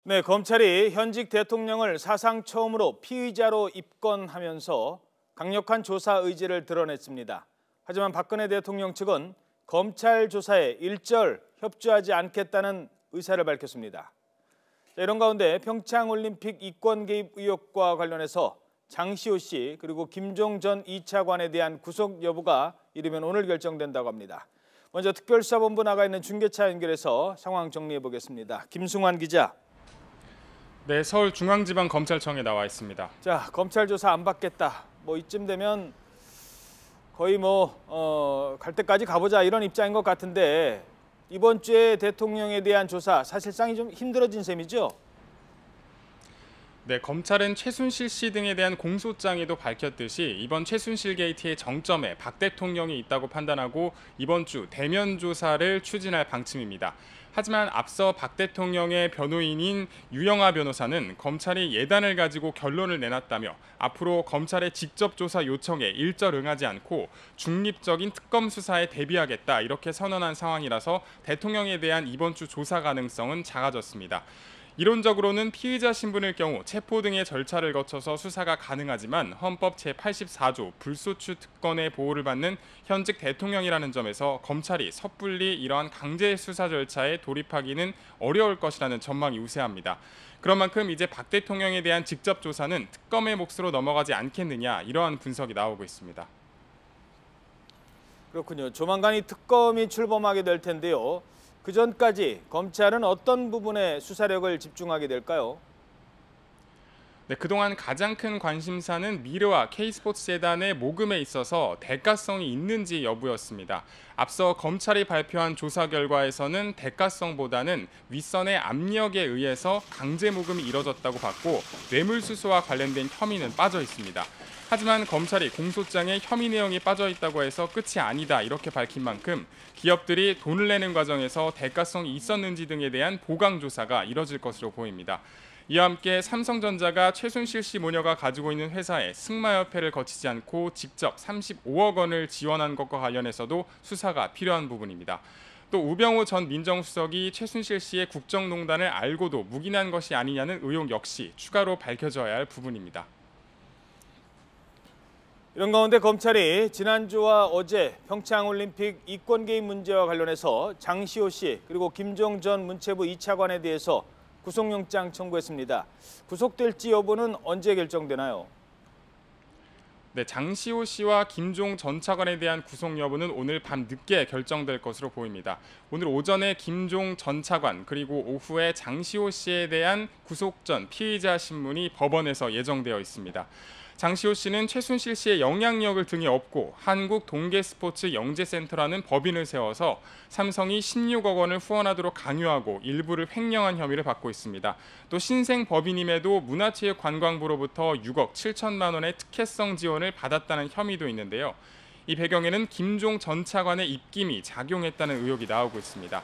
네, 검찰이 현직 대통령을 사상 처음으로 피의자로 입건하면서 강력한 조사 의지를 드러냈습니다. 하지만 박근혜 대통령 측은 검찰 조사에 일절 협조하지 않겠다는 의사를 밝혔습니다. 이런 가운데 평창올림픽 이권 개입 의혹과 관련해서 장시호 씨 그리고 김종 전 2차관에 대한 구속 여부가 이르면 오늘 결정된다고 합니다. 먼저 특별수사본부 나가 있는 중계차 연결해서 상황 정리해 보겠습니다. 김승환 기자. 네, 서울중앙지방검찰청에 나와 있습니다. 자, 검찰 조사 안 받겠다. 이쯤 되면 거의 갈 때까지 가보자 이런 입장인 것 같은데 이번 주에 대통령에 대한 조사 사실상이 좀 힘들어진 셈이죠? 네, 검찰은 최순실 씨 등에 대한 공소장에도 밝혔듯이 이번 최순실 게이트의 정점에 박 대통령이 있다고 판단하고 이번 주 대면 조사를 추진할 방침입니다. 하지만 앞서 박 대통령의 변호인인 유영하 변호사는 검찰이 예단을 가지고 결론을 내놨다며 앞으로 검찰의 직접 조사 요청에 일절 응하지 않고 중립적인 특검 수사에 대비하겠다 이렇게 선언한 상황이라서 대통령에 대한 이번 주 조사 가능성은 작아졌습니다. 이론적으로는 피의자 신분일 경우 체포 등의 절차를 거쳐서 수사가 가능하지만 헌법 제84조 불소추 특권의 보호를 받는 현직 대통령이라는 점에서 검찰이 섣불리 이러한 강제 수사 절차에 돌입하기는 어려울 것이라는 전망이 우세합니다. 그런 만큼 이제 박 대통령에 대한 직접 조사는 특검의 몫으로 넘어가지 않겠느냐 이러한 분석이 나오고 있습니다. 그렇군요. 조만간 이 특검이 출범하게 될 텐데요. 그 전까지 검찰은 어떤 부분에 수사력을 집중하게 될까요? 네, 그동안 가장 큰 관심사는 미르와 K스포츠재단의 모금에 있어서 대가성이 있는지 여부였습니다. 앞서 검찰이 발표한 조사 결과에서는 대가성보다는 윗선의 압력에 의해서 강제 모금이 이뤄졌다고 봤고 뇌물수수와 관련된 혐의는 빠져 있습니다. 하지만 검찰이 공소장에 혐의 내용이 빠져 있다고 해서 끝이 아니다 이렇게 밝힌 만큼 기업들이 돈을 내는 과정에서 대가성이 있었는지 등에 대한 보강 조사가 이뤄질 것으로 보입니다. 이와 함께 삼성전자가 최순실 씨 모녀가 가지고 있는 회사에 승마협회를 거치지 않고 직접 35억 원을 지원한 것과 관련해서도 수사가 필요한 부분입니다. 또 우병우 전 민정수석이 최순실 씨의 국정농단을 알고도 묵인한 것이 아니냐는 의혹 역시 추가로 밝혀져야 할 부분입니다. 이런 가운데 검찰이 지난주와 어제 평창올림픽 이권 개입 문제와 관련해서 장시호 씨 그리고 김종 전 문체부 2차관에 대해서 구속영장 청구했습니다. 구속될지 여부는 언제 결정되나요? 네, 장시호 씨와 김종 전 차관에 대한 구속 여부는 오늘 밤 늦게 결정될 것으로 보입니다. 오늘 오전에 김종 전 차관 그리고 오후에 장시호 씨에 대한 구속 전 피의자 신문이 법원에서 예정되어 있습니다. 장시호 씨는 최순실 씨의 영향력을 등에 업고 한국동계스포츠 영재센터라는 법인을 세워서 삼성이 16억 원을 후원하도록 강요하고 일부를 횡령한 혐의를 받고 있습니다. 또 신생 법인임에도 문화체육관광부로부터 6억 7천만 원의 특혜성 지원을 받았다는 혐의도 있는데요. 이 배경에는 김종 전 차관의 입김이 작용했다는 의혹이 나오고 있습니다.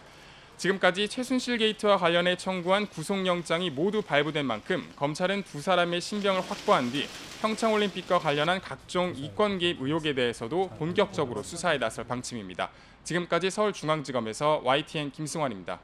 지금까지 최순실 게이트와 관련해 청구한 구속영장이 모두 발부된 만큼 검찰은 두 사람의 신병을 확보한 뒤 평창올림픽과 관련한 각종 이권 개입 의혹에 대해서도 본격적으로 수사에 나설 방침입니다. 지금까지 서울중앙지검에서 YTN 김승환입니다.